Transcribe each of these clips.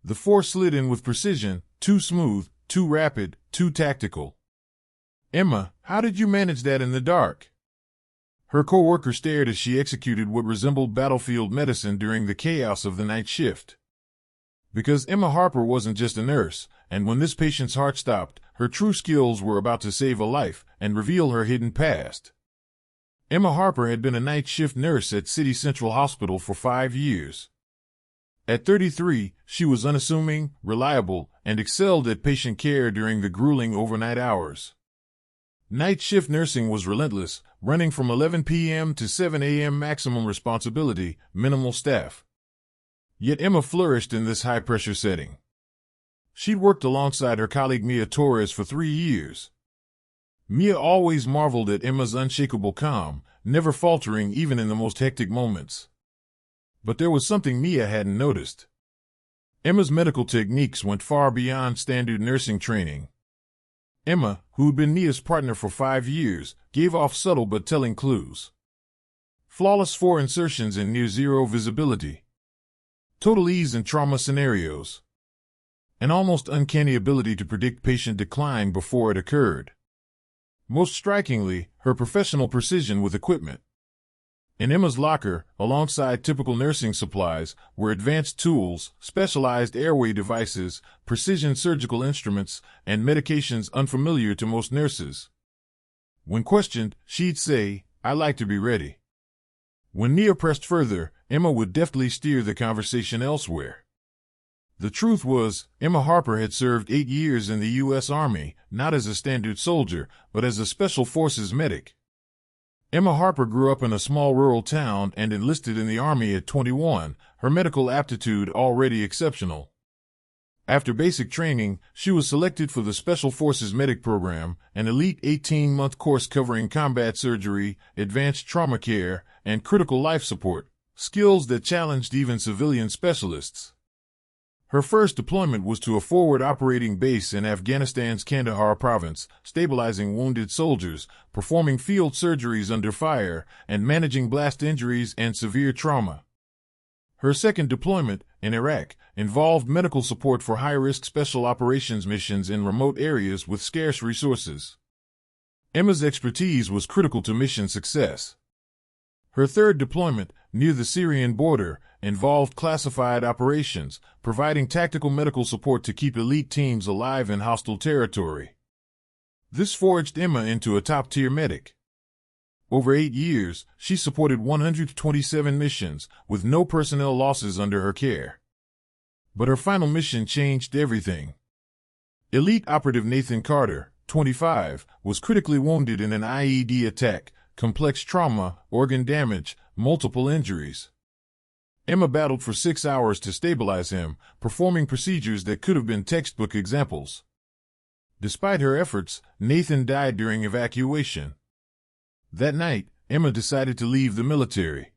The force slid in with precision, too smooth, too rapid, too tactical. "Emma, how did you manage that in the dark?" Her co-worker stared as she executed what resembled battlefield medicine during the chaos of the night shift. Because Emma Harper wasn't just a nurse, and when this patient's heart stopped, her true skills were about to save a life and reveal her hidden past. Emma Harper had been a night shift nurse at City Central Hospital for 5 years. At 33, she was unassuming, reliable, and excelled at patient care during the grueling overnight hours. Night shift nursing was relentless, running from 11 p.m. to 7 a.m. maximum responsibility, minimal staff. Yet Emma flourished in this high-pressure setting. She'd worked alongside her colleague Mia Torres for 3 years. Mia always marveled at Emma's unshakable calm, never faltering even in the most hectic moments. But there was something Mia hadn't noticed. Emma's medical techniques went far beyond standard nursing training. Emma, who'd been Mia's partner for 5 years, gave off subtle but telling clues. Flawless fore insertions in near-zero visibility. Total ease in trauma scenarios. An almost uncanny ability to predict patient decline before it occurred. Most strikingly, her professional precision with equipment. In Emma's locker, alongside typical nursing supplies, were advanced tools, specialized airway devices, precision surgical instruments, and medications unfamiliar to most nurses. When questioned, she'd say, "I like to be ready." When Mia pressed further, Emma would deftly steer the conversation elsewhere. The truth was, Emma Harper had served 8 years in the U.S. Army, not as a standard soldier, but as a Special Forces medic. Emma Harper grew up in a small rural town and enlisted in the Army at 21, her medical aptitude already exceptional. After basic training, she was selected for the Special Forces Medic Program, an elite 18-month course covering combat surgery, advanced trauma care, and critical life support, skills that challenged even civilian specialists. Her first deployment was to a forward operating base in Afghanistan's Kandahar province, stabilizing wounded soldiers, performing field surgeries under fire, and managing blast injuries and severe trauma. Her second deployment, in Iraq, involved medical support for high-risk special operations missions in remote areas with scarce resources. Emma's expertise was critical to mission success. Her third deployment, near the Syrian border, involved classified operations, providing tactical medical support to keep elite teams alive in hostile territory. This forged Emma into a top-tier medic. Over 8 years, she supported 127 missions, with no personnel losses under her care. But her final mission changed everything. Elite operative Nathan Carter, 25, was critically wounded in an IED attack, complex trauma, organ damage, multiple injuries. Emma battled for 6 hours to stabilize him, performing procedures that could have been textbook examples. Despite her efforts, Nathan died during evacuation. That night, Emma decided to leave the military.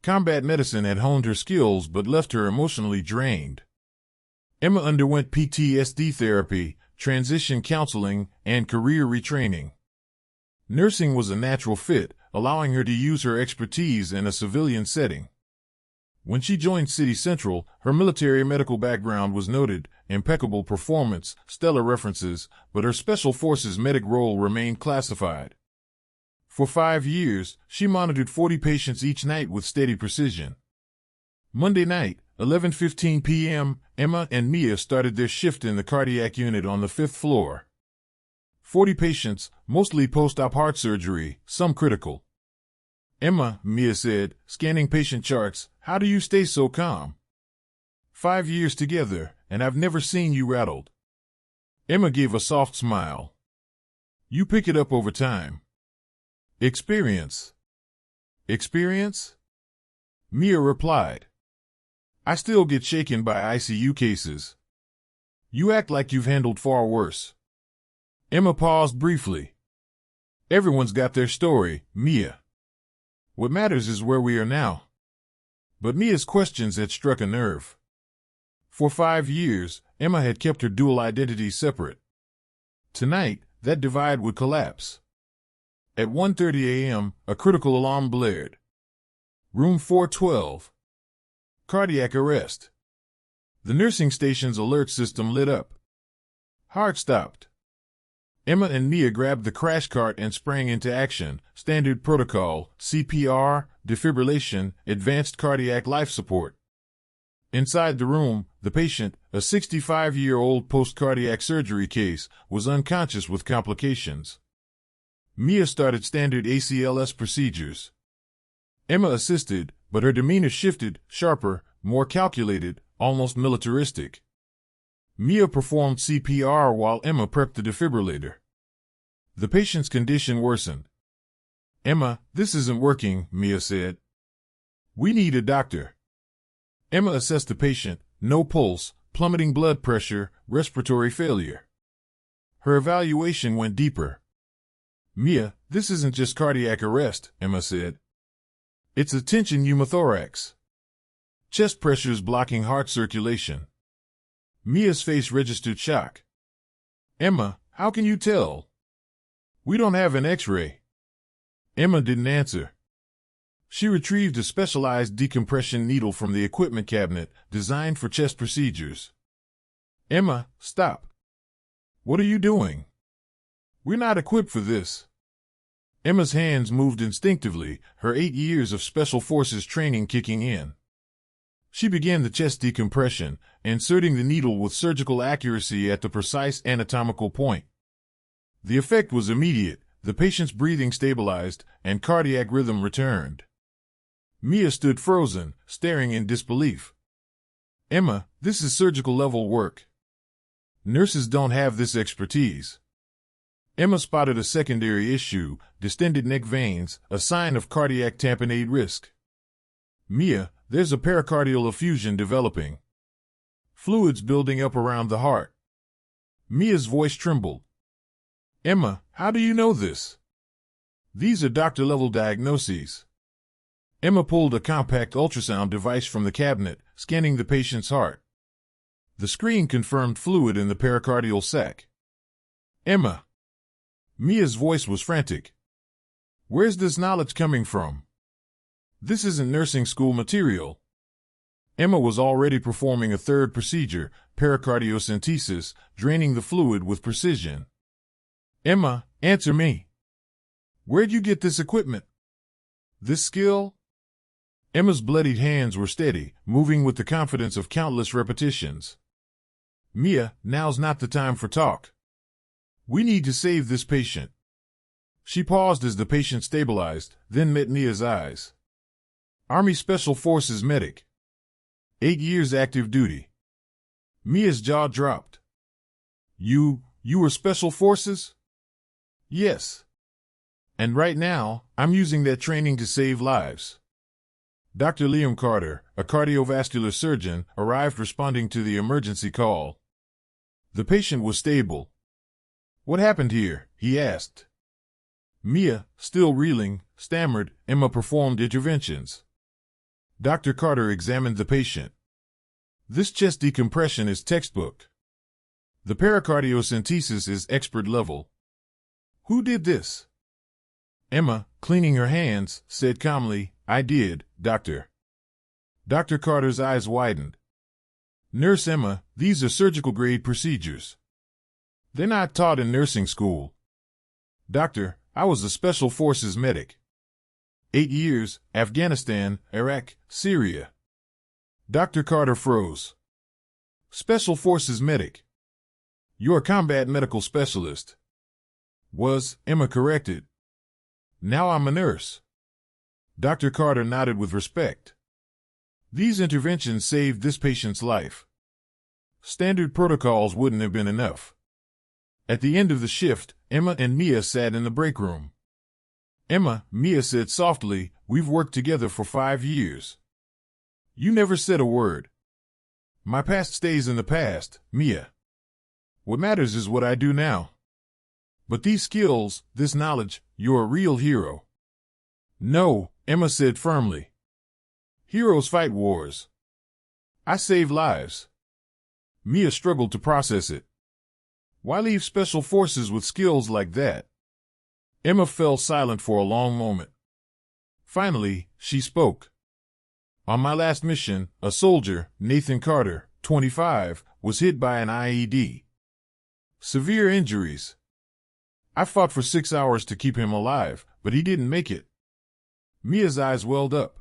Combat medicine had honed her skills but left her emotionally drained. Emma underwent PTSD therapy, transition counseling, and career retraining. Nursing was a natural fit, allowing her to use her expertise in a civilian setting. When she joined City Central, her military medical background was noted, impeccable performance, stellar references, but her Special Forces medic role remained classified. For 5 years, she monitored 40 patients each night with steady precision. Monday night, 11:15 p.m., Emma and Mia started their shift in the cardiac unit on the 5th floor. 40 patients, mostly post-op heart surgery, some critical. "Emma," Mia said, scanning patient charts, "how do you stay so calm? 5 years together, and I've never seen you rattled." Emma gave a soft smile. "You pick it up over time." "Experience." "Experience?" Mia replied. "I still get shaken by ICU cases. You act like you've handled far worse." Emma paused briefly. "Everyone's got their story, Mia. What matters is where we are now." But Mia's questions had struck a nerve. For 5 years, Emma had kept her dual identity separate. Tonight, that divide would collapse. At 1:30 a.m., a critical alarm blared. Room 412. Cardiac arrest. The nursing station's alert system lit up. Heart stopped. Emma and Mia grabbed the crash cart and sprang into action. Standard protocol, CPR, defibrillation, advanced cardiac life support. Inside the room, the patient, a 65-year-old post-cardiac surgery case, was unconscious with complications. Mia started standard ACLS procedures. Emma assisted, but her demeanor shifted, sharper, more calculated, almost militaristic. Mia performed CPR while Emma prepped the defibrillator. The patient's condition worsened. "Emma, this isn't working," Mia said. "We need a doctor." Emma assessed the patient, no pulse, plummeting blood pressure, respiratory failure. Her evaluation went deeper. "Mia, this isn't just cardiac arrest," Emma said. "It's a tension pneumothorax. Chest pressures blocking heart circulation." Mia's face registered shock. "Emma, how can you tell? We don't have an X-ray." Emma didn't answer. She retrieved a specialized decompression needle from the equipment cabinet, designed for chest procedures. "Emma, stop. What are you doing? We're not equipped for this." Emma's hands moved instinctively, her 8 years of Special Forces training kicking in. She began the chest decompression, inserting the needle with surgical accuracy at the precise anatomical point. The effect was immediate. The patient's breathing stabilized, and cardiac rhythm returned. Mia stood frozen, staring in disbelief. "Emma, this is surgical-level work. Nurses don't have this expertise." Emma spotted a secondary issue, distended neck veins, a sign of cardiac tamponade risk. "Mia, there's a pericardial effusion developing. Fluids building up around the heart." Mia's voice trembled. "Emma, how do you know this? These are doctor-level diagnoses." Emma pulled a compact ultrasound device from the cabinet, scanning the patient's heart. The screen confirmed fluid in the pericardial sac. "Emma." Mia's voice was frantic. "Where's this knowledge coming from? This isn't nursing school material." Emma was already performing a third procedure, pericardiocentesis, draining the fluid with precision. "Emma, answer me. Where'd you get this equipment? This skill?" Emma's bloodied hands were steady, moving with the confidence of countless repetitions. "Mia, now's not the time for talk. We need to save this patient." She paused as the patient stabilized, then met Mia's eyes. "Army Special Forces medic. 8 years active duty." Mia's jaw dropped. You were Special Forces?" "Yes. And right now, I'm using that training to save lives." Dr. Liam Carter, a cardiovascular surgeon, arrived responding to the emergency call. The patient was stable. "What happened here?" he asked. Mia, still reeling, stammered. Emma performed interventions. Dr. Carter examined the patient. "This chest decompression is textbook. The pericardiocentesis is expert level. Who did this?" Emma, cleaning her hands, said calmly, "I did, doctor." Dr. Carter's eyes widened. "Nurse Emma, these are surgical-grade procedures. They're not taught in nursing school." "Doctor, I was a Special Forces medic. 8 years, Afghanistan, Iraq, Syria." Dr. Carter froze. "Special Forces medic. You're a combat medical specialist." "Was," Emma corrected. "Now I'm a nurse." Dr. Carter nodded with respect. "These interventions saved this patient's life. Standard protocols wouldn't have been enough." At the end of the shift, Emma and Mia sat in the break room. "Emma," Mia said softly, "we've worked together for 5 years. You never said a word." "My past stays in the past, Mia. What matters is what I do now. But these skills, this knowledge, you're a real hero." "No," Emma said firmly. "Heroes fight wars. I save lives." Mia struggled to process it. Why leave Special Forces with skills like that? Emma fell silent for a long moment. Finally, she spoke. "On my last mission, a soldier, Nathan Carter, 25, was hit by an IED. Severe injuries. I fought for 6 hours to keep him alive, but he didn't make it. Mia's eyes welled up.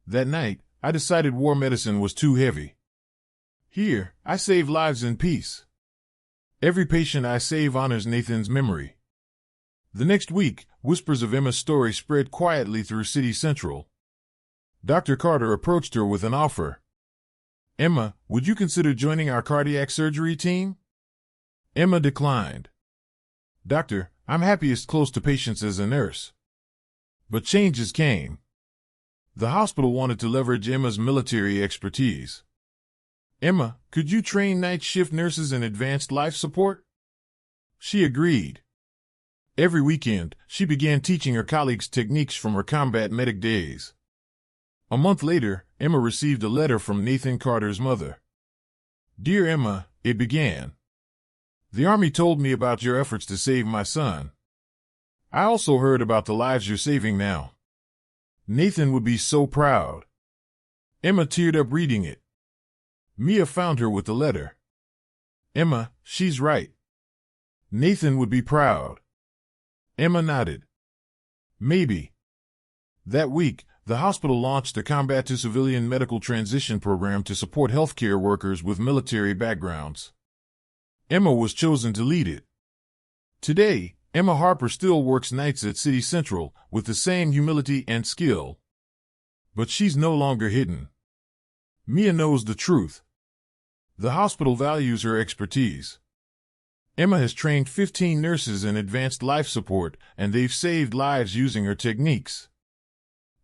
That night, I decided war medicine was too heavy. Here, I save lives in peace. Every patient I save honors Nathan's memory. The next week, whispers of Emma's story spread quietly through City Central. Dr. Carter approached her with an offer. "Emma, would you consider joining our cardiac surgery team?" Emma declined. "Doctor, I'm happiest close to patients as a nurse." But changes came. The hospital wanted to leverage Emma's military expertise. "Emma, could you train night shift nurses in advanced life support?" She agreed. Every weekend, she began teaching her colleagues techniques from her combat medic days. A month later, Emma received a letter from Nathan Carter's mother. "Dear Emma," it began. "The Army told me about your efforts to save my son. I also heard about the lives you're saving now. Nathan would be so proud." Emma teared up reading it. Mia found her with the letter. "Emma, she's right. Nathan would be proud." Emma nodded. "Maybe." That week, the hospital launched a combat-to-civilian medical transition program to support healthcare workers with military backgrounds. Emma was chosen to lead it. Today, Emma Harper still works nights at City Central with the same humility and skill. But she's no longer hidden. Mia knows the truth. The hospital values her expertise. Emma has trained 15 nurses in advanced life support, and they've saved lives using her techniques.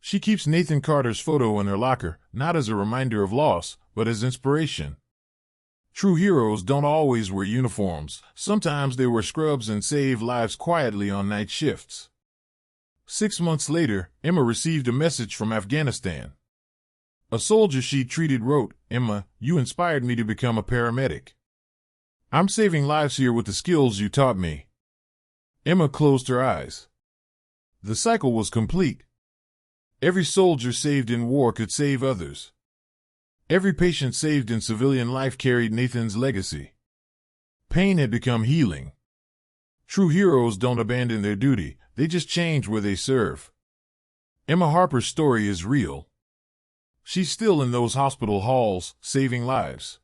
She keeps Nathan Carter's photo in her locker, not as a reminder of loss, but as inspiration. True heroes don't always wear uniforms. Sometimes they wear scrubs and save lives quietly on night shifts. 6 months later, Emma received a message from Afghanistan. A soldier she treated wrote, "Emma, you inspired me to become a paramedic. I'm saving lives here with the skills you taught me." Emma closed her eyes. The cycle was complete. Every soldier saved in war could save others. Every patient saved in civilian life carried Nathan's legacy. Pain had become healing. True heroes don't abandon their duty, they just change where they serve. Emma Harper's story is real. She's still in those hospital halls, saving lives.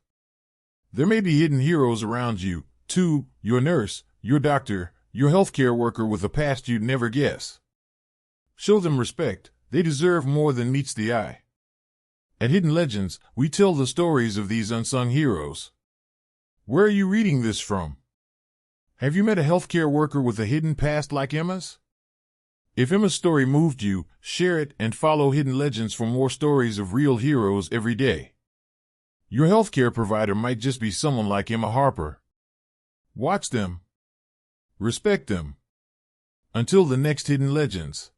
There may be hidden heroes around you, too, your nurse, your doctor, your healthcare worker with a past you'd never guess. Show them respect, they deserve more than meets the eye. At Hidden Legends, we tell the stories of these unsung heroes. Where are you reading this from? Have you met a healthcare worker with a hidden past like Emma's? If Emma's story moved you, share it and follow Hidden Legends for more stories of real heroes every day. Your healthcare provider might just be someone like Emma Harper. Watch them. Respect them. Until the next Hidden Legends.